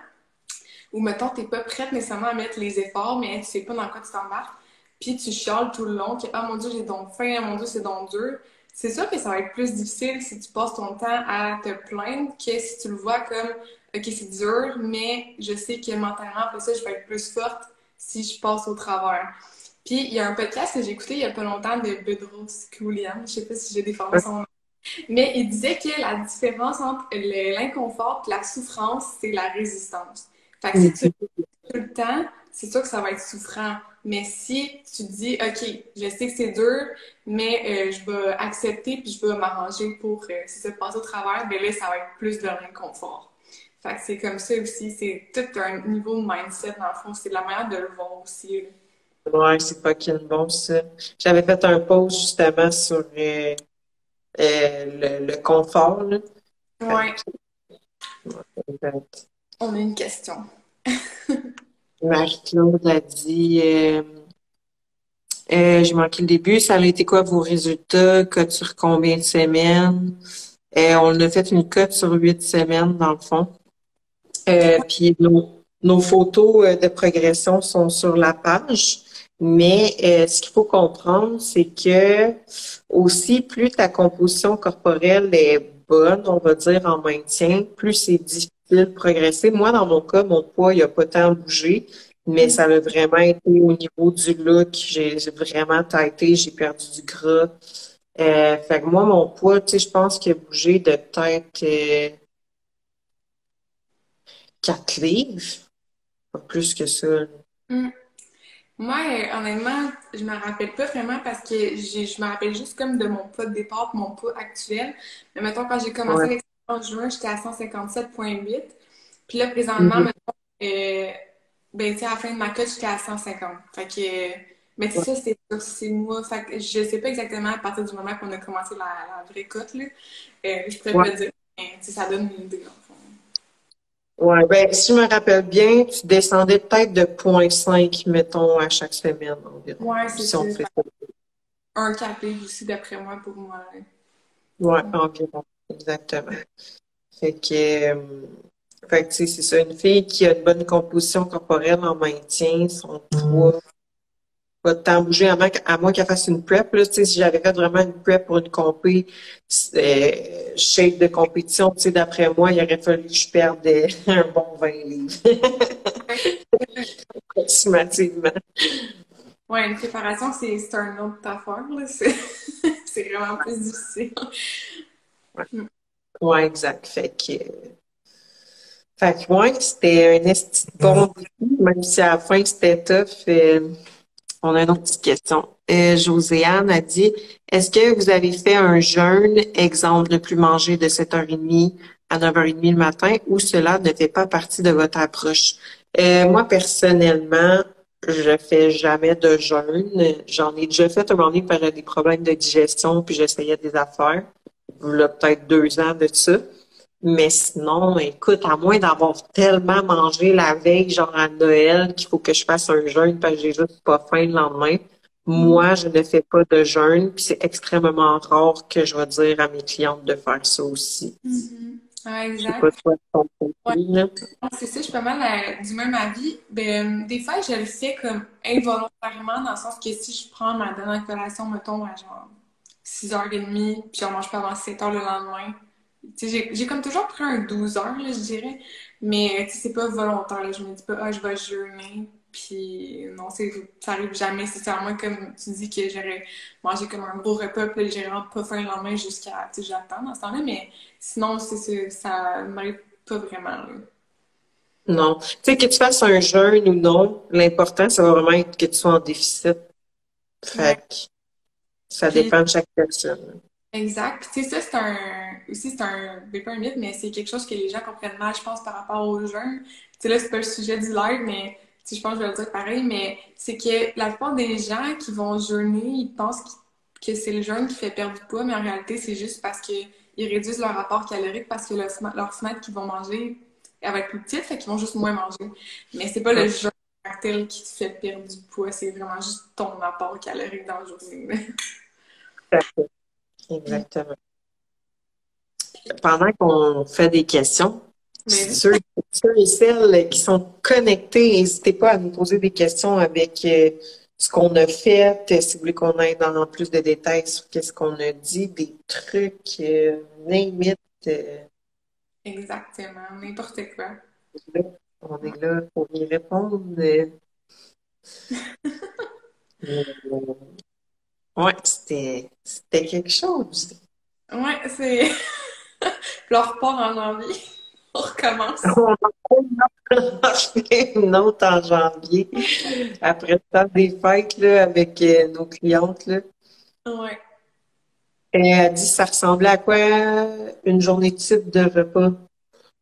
[SPEAKER 3] ou mettons, t'es pas prête nécessairement à mettre les efforts, mais tu sais pas dans quoi tu t'embarques, puis tu chiales tout le long, que ah mon Dieu, j'ai donc faim, ah, mon Dieu, c'est donc dur. C'est sûr que ça va être plus difficile si tu passes ton temps à te plaindre que si tu le vois comme OK, c'est dur, mais je sais que mentalement, après ça, je vais être plus forte si je passe au travers. Puis il y a un podcast que j'ai écouté il y a pas longtemps de Bedros Koulian, je sais pas si j'ai déformé son nom, mais il disait que la différence entre l'inconfort et la souffrance, c'est la résistance. Fait que si tu tout le temps, c'est sûr que ça va être souffrant. Mais si tu dis, OK, je sais que c'est dur, mais je vais accepter puis je vais m'arranger pour si ça passe au travers, ben là, ça va être plus de l'inconfort. Fait que c'est comme ça aussi, c'est tout un niveau de mindset dans le fond, c'est la manière de le voir aussi. Là.
[SPEAKER 2] Ouais, c'est pas qu'il bon, ça. J'avais fait un post justement sur le confort, là. Fait
[SPEAKER 3] Ouais,
[SPEAKER 2] que,
[SPEAKER 3] on a une question.
[SPEAKER 2] Marie-Claude a dit, j'ai manqué le début, ça a été quoi vos résultats? Cote sur combien de semaines? On a fait une cote sur 8 semaines, dans le fond. Puis nos photos de progression sont sur la page. Mais ce qu'il faut comprendre, c'est que aussi, plus ta composition corporelle est bonne, on va dire, en maintien, plus c'est difficile de progresser. Moi, dans mon cas, mon poids, il a pas tant bougé, mais ça a vraiment été au niveau du look. J'ai vraiment taillé, j'ai perdu du gras. Fait que moi, mon poids, tu sais, je pense qu'il a bougé de peut-être 4 livres, pas plus que ça.
[SPEAKER 3] Hmm. Moi, honnêtement, je me rappelle pas vraiment parce que je me rappelle juste comme de mon poids de départ et mon poids actuel. Mais mettons, quand j'ai commencé
[SPEAKER 2] Ouais.
[SPEAKER 3] avec ça en juin, j'étais à 157,8. Puis là, présentement,
[SPEAKER 2] Mhm.
[SPEAKER 3] mettons, ben, tu sais, à la fin de ma cote, j'étais à 150. Fait que, mais tu sais, ça, c'est sur 6 mois. Fait que je sais pas exactement à partir du moment qu'on a commencé la vraie cote, là. Je pourrais
[SPEAKER 2] Ouais.
[SPEAKER 3] pas dire. Mais, tu sais, ça donne une idée, dans le fond.
[SPEAKER 2] Ouais. Ben, si je me rappelle bien, tu descendais peut-être de 0,5, mettons, à chaque semaine environ.
[SPEAKER 3] Ouais, c'est
[SPEAKER 2] Si
[SPEAKER 3] ça.
[SPEAKER 2] on fait ça.
[SPEAKER 3] Un capé aussi, d'après moi, pour moi. Là.
[SPEAKER 2] Ouais, environ. Exactement. Fait que, tu sais, c'est ça. Une fille qui a une bonne composition corporelle en maintien, son poids va tant bouger à moins qu'elle fasse une prep. Là, tu sais, si j'avais fait vraiment une prep pour une compé, shape de compétition, tu sais, d'après moi, il aurait fallu que je perde un bon 20 livres, approximativement.
[SPEAKER 3] Ouais, une préparation, c'est un autre affaire, là. C'est c'est vraiment plus difficile.
[SPEAKER 2] Ouais, ouais, exact. Ouais, c'était un esti de bon défi, même si à la fin c'était tough. On a une autre petite question. Joséanne a dit, est-ce que vous avez fait un jeûne, exemple, ne plus manger de 7h30 à 9h30 le matin, ou cela ne fait pas partie de votre approche? Moi, personnellement, je fais jamais de jeûne. J'en ai déjà fait un moment donné parce que j'avais des problèmes de digestion, puis j'essayais des affaires. Il y a peut-être 2 ans de ça. Mais sinon, écoute, à moins d'avoir tellement mangé la veille, genre à Noël, qu'il faut que je fasse un jeûne parce que j'ai juste pas faim le lendemain,
[SPEAKER 3] Mhm.
[SPEAKER 2] moi, je ne fais pas de jeûne, puis c'est extrêmement rare que je vais dire à mes clientes de faire ça aussi.
[SPEAKER 3] Mhm. Ouais,
[SPEAKER 2] Je sais pas
[SPEAKER 3] exact.
[SPEAKER 2] toi de ton
[SPEAKER 3] Ouais,
[SPEAKER 2] côté, là.
[SPEAKER 3] c'est ça, je suis pas mal du même avis. Ben, des fois, je le fais comme involontairement, dans le sens que si je prends ma dernière collation, mettons, à genre 6h30, puis je mange pas avant 7h le lendemain. Tu sais, j'ai comme toujours pris un 12 heures, là, je dirais. Mais, tu sais, c'est pas volontaire, là. Je me dis pas, ah, je vais jeûner. Puis, non, ça arrive jamais. C'est à moins, comme tu dis, que j'aurais mangé comme un gros repas, puis là, j'ai vraiment pas faim le lendemain jusqu'à, tu sais, j'attends dans ce temps-là. Mais sinon, ça m'arrive pas vraiment, là.
[SPEAKER 2] Non. Tu sais, que tu fasses un jeûne ou non, l'important, ça va vraiment être que tu sois en déficit.
[SPEAKER 3] Ouais.
[SPEAKER 2] Fait que ça
[SPEAKER 3] Puis,
[SPEAKER 2] dépend de chaque personne.
[SPEAKER 3] exact. Puis, tu sais, ça, c'est un, ben, pas un mythe, mais c'est quelque chose que les gens comprennent mal, je pense, par rapport au jeûne. Tu sais, là, c'est pas le sujet du live, mais, tu sais, je pense que je vais le dire pareil, mais c'est que la plupart des gens qui vont jeûner, ils pensent que c'est le jeûne qui fait perdre du poids, mais en réalité, c'est juste parce que ils réduisent leur apport calorique parce que leur fenêtre qu'ils vont manger, elle va être plus petite, fait qu'ils vont juste moins manger. Mais c'est pas le
[SPEAKER 2] Ouais,
[SPEAKER 3] jeûne en tant que tel qui te fait perdre du poids, c'est vraiment juste ton apport calorique dans la journée.
[SPEAKER 2] tout à fait. Exactement. Pendant qu'on fait des questions,
[SPEAKER 3] Mais
[SPEAKER 2] ceux et celles qui sont connectés, n'hésitez pas à nous poser des questions avec ce qu'on a fait, si vous voulez qu'on aille dans plus de détails sur qu'est-ce qu'on a dit, des trucs, name it,
[SPEAKER 3] exactement, n'importe quoi.
[SPEAKER 2] là, on est là pour y répondre. Ouais, c'était quelque chose.
[SPEAKER 3] Ouais, c'est. Puis on repart en janvier. On recommence.
[SPEAKER 2] On en fait une autre en janvier, après le temps des fêtes, là, avec nos clientes, là.
[SPEAKER 3] Ouais.
[SPEAKER 2] Et elle dit, ça ressemblait à quoi une journée type de repas?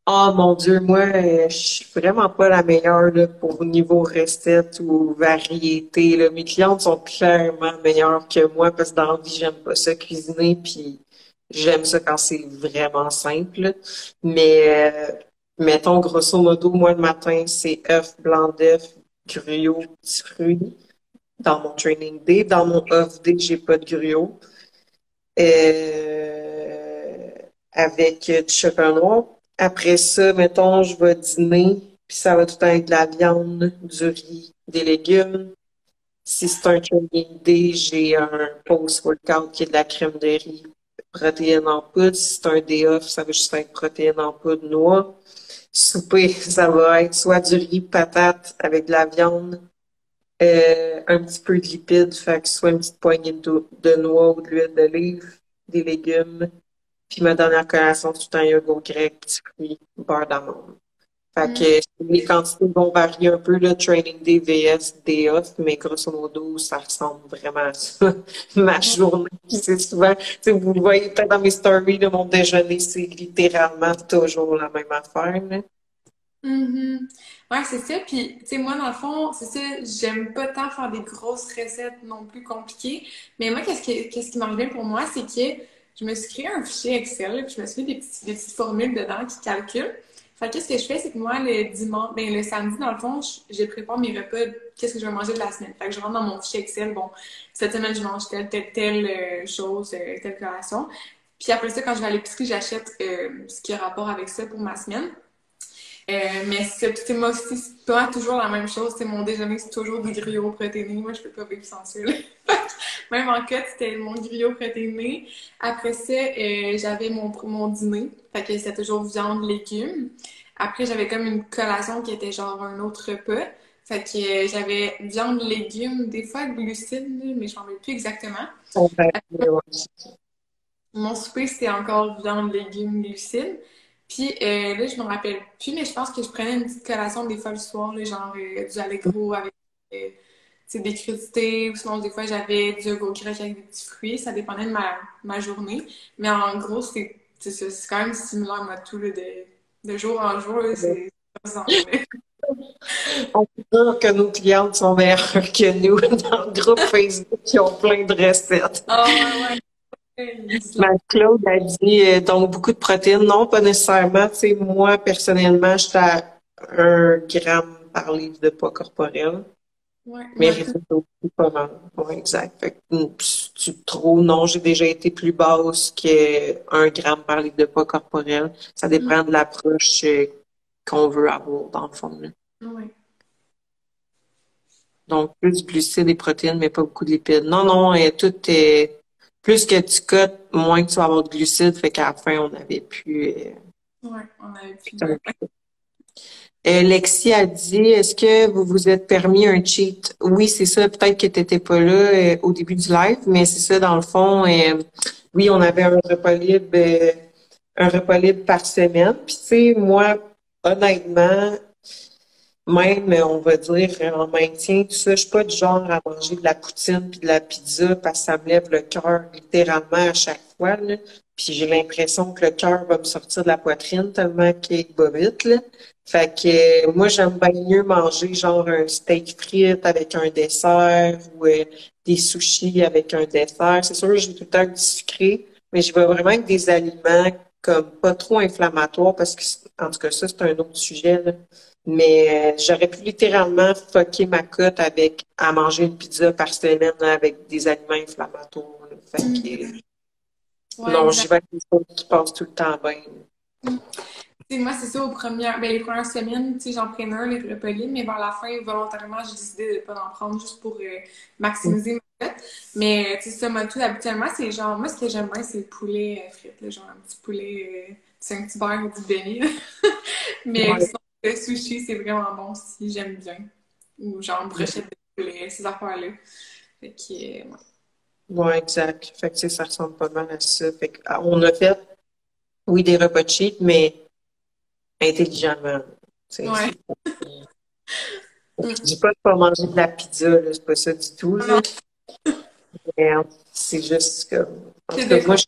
[SPEAKER 2] Ah, mon Dieu, moi, je suis vraiment pas la meilleure, là, pour niveau recette ou variété, là. Mes clientes sont clairement meilleures que moi parce que dans la vie, j'aime pas ça cuisiner, puis j'aime ça quand c'est vraiment simple, là. Mais, mettons, grosso modo, moi, le matin, c'est œuf, blanc d'œuf, gruau, petits fruits dans mon training day. Dans mon off day, j'ai pas de gruau. Euh, avec du chocolat noir. Après ça, mettons, je vais dîner, puis ça va tout le temps être de la viande, du riz, des légumes. Si c'est un training day, j'ai un post-workout qui est de la crème de riz, protéines en poudre. Si c'est un day off, ça va juste être protéines en poudre noix. Souper, ça va être soit du riz, patate avec de la viande, un petit peu de lipides, fait que soit une petite poignée de noix ou de l'huile d'olive, des légumes. Puis ma dernière collation, c'est tout un yogourt grec, petits fruits, beurre d'amande. Fait
[SPEAKER 3] Mm.
[SPEAKER 2] que les quantités vont varier un peu, le training day vs day off, mais grosso modo, ça ressemble vraiment à ça. Ma journée, puis c'est souvent, tu sais, vous le voyez peut-être dans mes stories, de mon déjeuner, c'est littéralement toujours la même affaire, là.
[SPEAKER 3] Mhm. Ouais, c'est ça. Puis, tu sais, moi, dans le fond, c'est ça, j'aime pas tant faire des grosses recettes non plus compliquées. Mais moi, qu'est-ce qui marche bien pour moi, c'est que je me suis créé un fichier Excel, puis je me suis fait des petites formules dedans qui calculent. Fait que qu'est-ce que je fais, c'est que moi, le dimanche, ben, le samedi, dans le fond, je prépare mes repas, qu'est-ce que je vais manger de la semaine. Fait que je rentre dans mon fichier Excel, bon, cette semaine, je mange telle chose, telle collation. Puis après ça, quand je vais à l'épicerie, j'achète ce qui a rapport avec ça pour ma semaine. Mais c'est moi aussi, c'est pas toujours la même chose. C'est mon déjeuner, c'est toujours du griot protéiné. Moi, je peux pas vivre sans ça, là. Même en cut, c'était mon griot protéiné. Après ça, j'avais mon dîner. Fait que c'était toujours viande, légumes. Après, j'avais comme une collation qui était genre un autre repas. Fait que j'avais viande, légumes, des fois glucides, là, mais je m'en rappelle plus exactement.
[SPEAKER 2] On va- ouais.
[SPEAKER 3] Mon souper, c'était encore viande, légumes, glucides. Puis là, je me rappelle plus, mais je pense que je prenais une petite collation des fois le soir, là, genre du Allegro avec tu sais, des crudités, ou sinon des fois j'avais du yogourt grec avec des petits fruits. Ça dépendait de ma journée. Mais en gros, c'est quand même similaire à tout, là, de jour en jour, là, c'est ça ressemble, là.
[SPEAKER 2] On peut dire que nos clientes sont meilleures que nous dans le groupe Facebook qui ont plein de recettes.
[SPEAKER 3] Ah, ouais,
[SPEAKER 2] Ma Claude a dit donc beaucoup de protéines. Non, pas nécessairement. Tu sais, moi, personnellement, j'étais à 1 gramme par livre de poids corporel.
[SPEAKER 3] ouais,
[SPEAKER 2] Mais
[SPEAKER 3] ma
[SPEAKER 2] réduit aussi pas mal. Ouais, exact. Fait que, c'est trop, non, j'ai déjà été plus basse que 1 gramme par livre de poids corporel. Ça dépend de l'approche qu'on veut avoir, dans le fond, là.
[SPEAKER 3] ouais.
[SPEAKER 2] Donc, plus de glucides et protéines, mais pas beaucoup de lipides. Non, non, tout est... Plus que tu cotes, moins que tu vas avoir de glucides. Fait qu'à la fin, on avait plus...
[SPEAKER 3] Ouais, on avait plus de...
[SPEAKER 2] Lexi a dit, est-ce que vous vous êtes permis un cheat? Oui, c'est ça. Peut-être que tu n'étais pas là au début du live, mais c'est ça, dans le fond. Oui, on avait un repas libre par semaine. Puis, tu sais, moi, honnêtement, même, on va dire, en maintien, tout ça, je suis pas du genre à manger de la poutine puis de la pizza parce que ça me lève le cœur littéralement à chaque fois, là. Puis j'ai l'impression que le cœur va me sortir de la poitrine tellement qu'il va vite, là. Fait que moi, j'aime bien mieux manger genre un steak frites avec un dessert ou des sushis avec un dessert. C'est sûr, j'ai tout le temps du sucré, mais je vais vraiment avec des aliments comme pas trop inflammatoires parce que, en tout cas, ça, c'est un autre sujet, là. Mais j'aurais pu littéralement fucker ma cote avec à manger une pizza par semaine là, avec des aliments inflammatoires, là. Fait que
[SPEAKER 3] Ouais,
[SPEAKER 2] non, j'y
[SPEAKER 3] exact.
[SPEAKER 2] vais avec des choses qui passent tout le temps bien.
[SPEAKER 3] Tu sais, moi, c'est ça, les premières semaines, tu sais, j'en prenais un, les repas libres, mais vers la fin, volontairement, j'ai décidé de pas en prendre juste pour maximiser ma fête. Mais, tu sais, ça, moi, tout habituellement, c'est genre, moi, ce que j'aime bien, c'est le poulet frites, là, genre un petit poulet, c'est un petit beurre ou du béni, là. Mais
[SPEAKER 2] Ouais,
[SPEAKER 3] sinon, le sushi, c'est vraiment bon aussi, j'aime bien. Ou genre brochette de poulet, ces affaires-là. Fait que, ouais.
[SPEAKER 2] ouais, exact. Fait que tu sais, ça ressemble pas mal à ça. Fait que, on a fait, oui, des repas cheat, mais intelligemment. Tu sais,
[SPEAKER 3] Ouais.
[SPEAKER 2] je dis pas de pas manger de la pizza, là, c'est pas ça du tout,
[SPEAKER 3] Non,
[SPEAKER 2] là.
[SPEAKER 3] non,
[SPEAKER 2] Mais c'est juste comme, en
[SPEAKER 3] c'est
[SPEAKER 2] tout
[SPEAKER 3] des
[SPEAKER 2] cas, moi,
[SPEAKER 3] fois.
[SPEAKER 2] je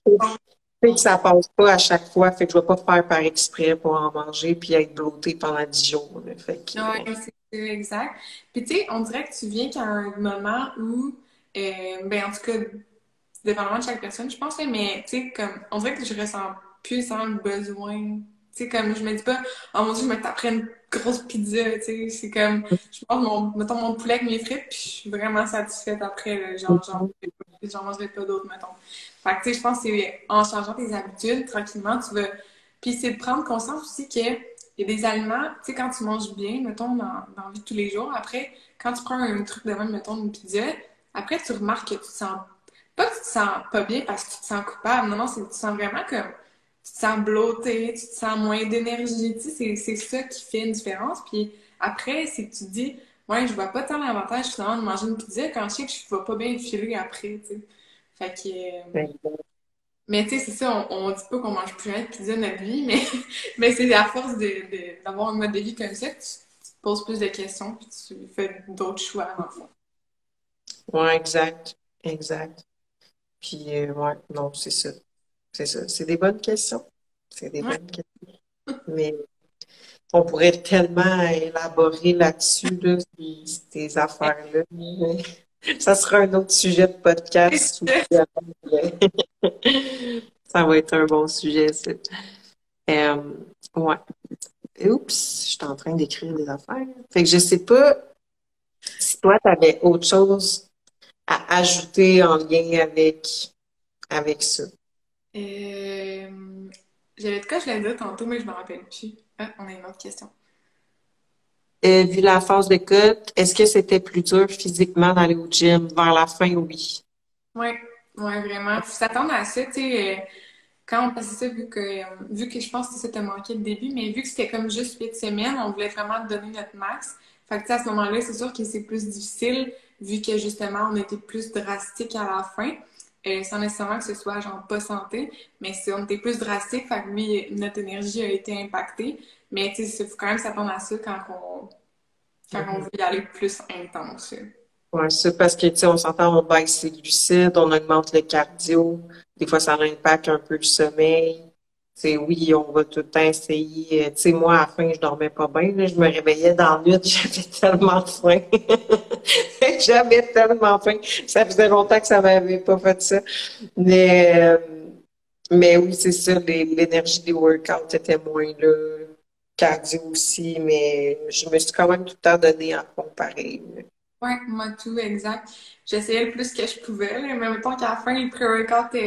[SPEAKER 2] trouve que ça passe pas à chaque fois, fait que je vais pas faire par exprès pour en manger puis être blottée pendant 10 jours, là. Fait que,
[SPEAKER 3] Ouais, c'est exact. Puis tu sais, on dirait que tu viens qu'à un moment où, ben en tout cas, dépendamment de chaque personne, je pense, là, mais tu sais, comme, on dirait que je ressens plus nécessairement le besoin. Tu sais, comme, je me dis pas, oh mon Dieu, je me taperais une grosse pizza, tu sais, c'est comme, je mange mettons, mon poulet avec mes frites, puis je suis vraiment satisfaite après, là, j'en mangerai pas d'autres, mettons. Fait que tu sais, je pense que c'est en changeant tes habitudes, tranquillement, tu vas, puis c'est de prendre conscience aussi que il y a des aliments, tu sais, quand tu manges bien, mettons, dans la vie de tous les jours, après, quand tu prends un truc de même, mettons, une pizza, après, tu remarques que tu te sens pas que tu te sens pas bien parce que tu te sens coupable. Non, non, c'est que tu te sens vraiment comme tu te sens bloqué, tu te sens moins d'énergie. Tu sais, c'est ça qui fait une différence. Puis après, c'est que tu te dis, ouais, je vois pas tant l'avantage finalement de manger une pizza quand je sais que je vais pas bien filer après, tu sais. Fait que, mais tu sais, c'est ça, on dit pas qu'on mange plus rien de pizza de notre vie, mais, mais c'est à force d'avoir un mode de vie comme ça que tu te poses plus de questions puis tu fais d'autres choix, dans le fond.
[SPEAKER 2] ouais, exact, exact. Puis, ouais, non, c'est ça. C'est ça. C'est des bonnes questions. C'est des
[SPEAKER 3] Ouais.
[SPEAKER 2] bonnes questions. Mais on pourrait tellement élaborer là-dessus, là, ces affaires-là. Mais ça sera un autre sujet de podcast. Ça va être un bon sujet, ça. Euh, ouais. Oups, je suis en train d'écrire des affaires. Fait que je sais pas si toi, tu avais autre chose à ajouter en lien avec ça.
[SPEAKER 3] Euh, J'avais de quoi je l'avais dit tantôt, mais je me rappelle plus. Ah, on a une autre question.
[SPEAKER 2] Vu la phase de cote, est-ce que c'était plus dur physiquement d'aller au gym? Vers la fin, oui.
[SPEAKER 3] Ouais, ouais, vraiment. Faut s'attendre à ça, tu sais, quand on passait ça, vu que je pense que ça t'a manqué le début, mais vu que c'était comme juste 8 semaines, on voulait vraiment donner notre max. Fait que, tu sais, à ce moment-là, c'est sûr que c'est plus difficile, vu que justement, on était plus drastique à la fin. Sans nécessairement que ce soit genre pas santé, mais si on était plus drastique, fait que oui, notre énergie a été impactée. Mais tu sais, il faut quand même s'attendre à ça quand on
[SPEAKER 2] Mhm.
[SPEAKER 3] veut y aller plus intense.
[SPEAKER 2] Ouais, c'est parce que, tu sais, on s'entend, on baisse les glucides, on augmente le cardio. Des fois, ça impacte un peu le sommeil. Tu sais, oui, on va tout le temps essayer. Tu sais, moi, à la fin, je dormais pas bien, là. Je me réveillais dans la nuit, j'avais tellement faim. J'avais tellement faim. Ça faisait longtemps que ça m'avait pas fait ça. Mais, euh, mais oui, c'est ça, l'énergie des workouts était moins là. Cardio aussi, mais je me suis quand même tout le temps donné à fond pareil.
[SPEAKER 3] Ouais, moi tout, exact. J'essayais le plus que je pouvais, là, mais mettons qu'à la fin, le pré-workout,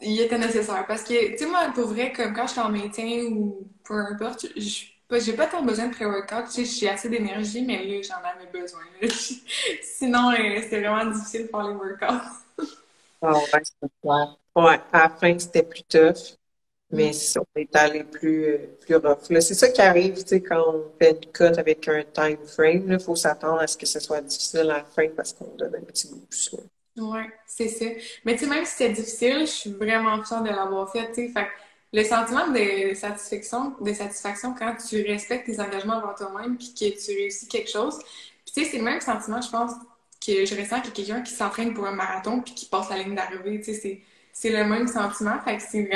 [SPEAKER 3] il était nécessaire. Parce que, tu sais, moi, pour vrai, comme quand je suis en maintien ou peu importe, j'ai pas tant besoin de pré-workout. Tu sais, j'ai assez d'énergie, mais là, j'en avais besoin, là. Sinon, c'était vraiment difficile de faire les workouts.
[SPEAKER 2] Ah ouais, c'est clair. Ouais, à la fin, c'était plus tough. Mais
[SPEAKER 3] Mm.
[SPEAKER 2] c'est ça, on est allé plus rough. Là, c'est ça qui arrive, tu sais, quand on fait une cut avec un time frame, il faut s'attendre à ce que ce soit difficile à la fin parce qu'on donne un petit boost. Là.
[SPEAKER 3] Ouais, c'est ça. Mais tu sais, même si c'était difficile, je suis vraiment fière de l'avoir fait, tu sais. Fait que le sentiment de satisfaction quand tu respectes tes engagements envers toi-même puis que tu réussis quelque chose. Puis tu sais, c'est le même sentiment, je pense, que je ressens que quelqu'un qui s'entraîne pour un marathon puis qui passe la ligne d'arrivée, tu sais, c'est le même sentiment. Fait que c'est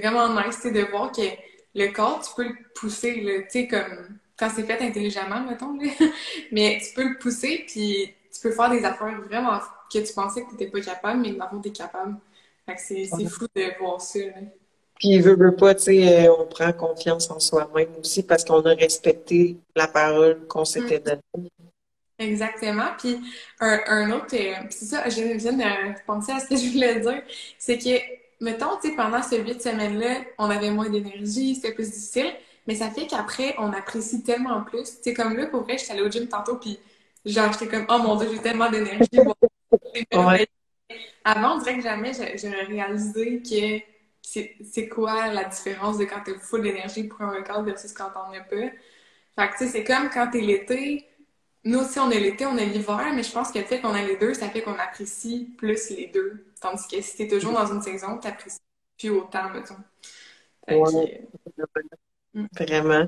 [SPEAKER 3] vraiment nice, tu sais, de voir que le corps, tu peux le pousser, là, tu sais, comme quand c'est fait intelligemment, mettons, là. Mais tu peux le pousser, puis tu peux faire des affaires vraiment que tu pensais que tu n'étais pas capable, mais dans le fond, tu es capable. Fait que c'est fou de voir ça, là.
[SPEAKER 2] Puis, veut pas, tu sais, on prend confiance en soi-même aussi parce qu'on a respecté la parole qu'on
[SPEAKER 3] Mm.
[SPEAKER 2] s'était donnée.
[SPEAKER 3] Exactement. Puis un autre, puis c'est ça, je viens de penser à ce que je voulais dire, c'est que, mettons, tu sais, pendant ces 8 semaines-là, on avait moins d'énergie, c'était plus difficile, mais ça fait qu'après, on apprécie tellement plus. Tu sais, comme là, pour vrai, j'étais allée au gym tantôt, puis genre, j'étais comme, oh mon Dieu, j'ai tellement d'énergie. Bon, c'est
[SPEAKER 2] Ouais,
[SPEAKER 3] merveilleux. Avant, on dirait que jamais j'aurais réalisé que c'est quoi la différence de quand t'as full d'énergie pour un workout versus quand t'en as pas. Fait que, tu sais, c'est comme quand t'es l'été, nous aussi, on a l'été, on a l'hiver, mais je pense que le fait qu'on a les deux, ça fait qu'on apprécie plus les deux. Tandis que si t'es toujours dans une saison, t'apprécies plus autant, mettons. Fait
[SPEAKER 2] ouais,
[SPEAKER 3] que,
[SPEAKER 2] vraiment.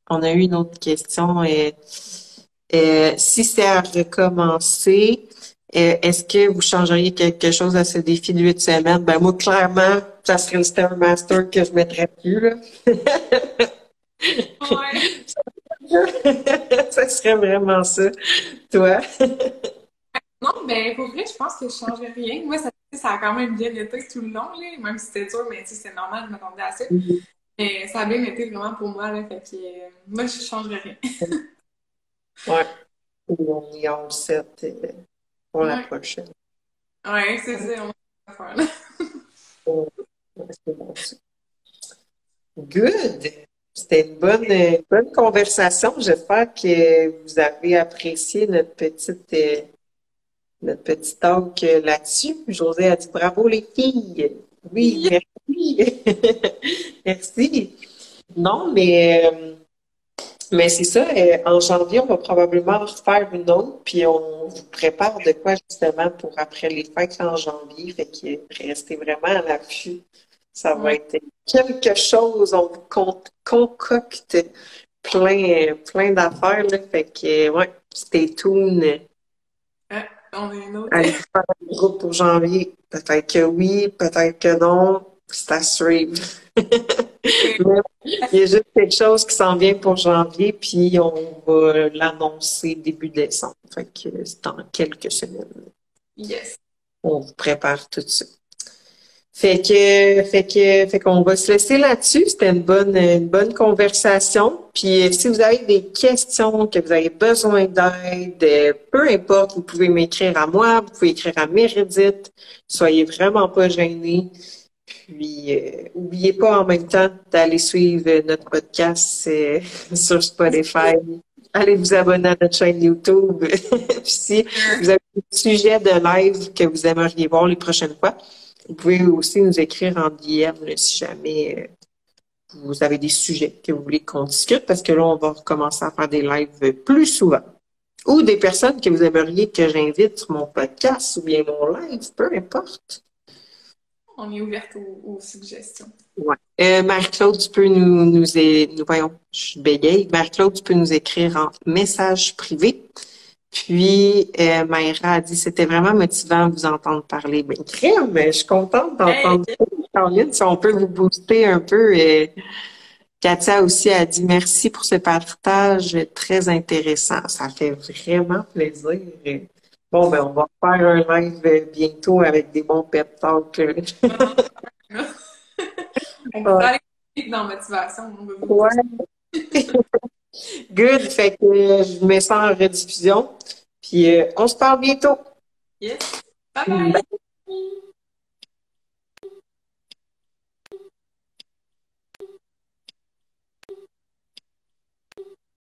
[SPEAKER 2] On a eu une autre question. Si c'est à recommencer, est-ce que vous changeriez quelque chose à ce défi de 8 semaines? Ben moi, clairement, ça serait le Stairmaster que je mettrais plus, là.
[SPEAKER 3] ouais.
[SPEAKER 2] Ça serait vraiment ça. Toi?
[SPEAKER 3] Non, ben, pour vrai, je pense que je changerais rien. Moi, ça a quand même bien été tout le long, là, même si c'était dur, mais tu sais, c'est normal, je m'attendais à ça. Mais ça a bien été vraiment pour moi, là, fait que moi, je changerais rien.
[SPEAKER 2] Ouais. On est all set pour la
[SPEAKER 3] Ouais,
[SPEAKER 2] prochaine.
[SPEAKER 3] ouais, c'est ça, on va faire, là.
[SPEAKER 2] Ouais, c'est bon, ça. Good! C'était une bonne conversation. J'espère que vous avez apprécié notre petit talk là-dessus. José a dit bravo les filles. Oui,
[SPEAKER 3] Yeah.
[SPEAKER 2] merci. Merci. Non, mais c'est ça. En janvier, on va probablement refaire une autre, puis on vous prépare de quoi justement pour après les fêtes en janvier. Fait que restez vraiment à l'affût. Ça va
[SPEAKER 3] Ouais.
[SPEAKER 2] être quelque chose. On vous concocte plein d'affaires, là. Fait que, ouais, stay tuned.
[SPEAKER 3] Ah, on a une autre.
[SPEAKER 2] Allez faire un groupe pour janvier. Peut-être que oui, peut-être que non. C'est à suivre. Mais il y a juste quelque chose qui s'en vient pour janvier, puis on va l'annoncer début décembre. Fait que c'est dans quelques semaines.
[SPEAKER 3] Yes.
[SPEAKER 2] On vous prépare tout ça. Fait qu'on va se laisser là-dessus. C'était une bonne conversation. Puis si vous avez des questions, que vous avez besoin d'aide, peu importe, vous pouvez m'écrire à moi, vous pouvez écrire à Meredith. Soyez vraiment pas gênés. Puis oubliez pas en même temps d'aller suivre notre podcast sur Spotify. Allez vous abonner à notre chaîne YouTube. Puis si vous avez des sujets de live que vous aimeriez voir les prochaines fois, vous pouvez aussi nous écrire en DM là, si jamais vous avez des sujets que vous voulez qu'on discute, parce que là, on va recommencer à faire des lives plus souvent. Ou des personnes que vous aimeriez que j'invite sur mon podcast ou bien mon live, peu importe.
[SPEAKER 3] On est ouverte aux suggestions.
[SPEAKER 2] Ouais. Marie-Claude, tu peux voyons, je bégaye. Marie-Claude, tu peux nous écrire en message privé. Puis, Maïra a dit, c'était vraiment motivant de vous entendre parler. Ben, crème, je suis contente
[SPEAKER 3] Hey,
[SPEAKER 2] d'entendre ça. Caroline, si on peut vous booster un peu, Katia aussi a dit merci pour ce partage très intéressant. Ça fait vraiment plaisir. Bon, ben, on va faire un live bientôt avec des bons pep talks.
[SPEAKER 3] On peut
[SPEAKER 2] Ouais.
[SPEAKER 3] aller dans motivation. On va vous
[SPEAKER 2] Ouais. Good. Fait que je mets ça en rediffusion. Puis on se parle bientôt.
[SPEAKER 3] Yes. Bye bye!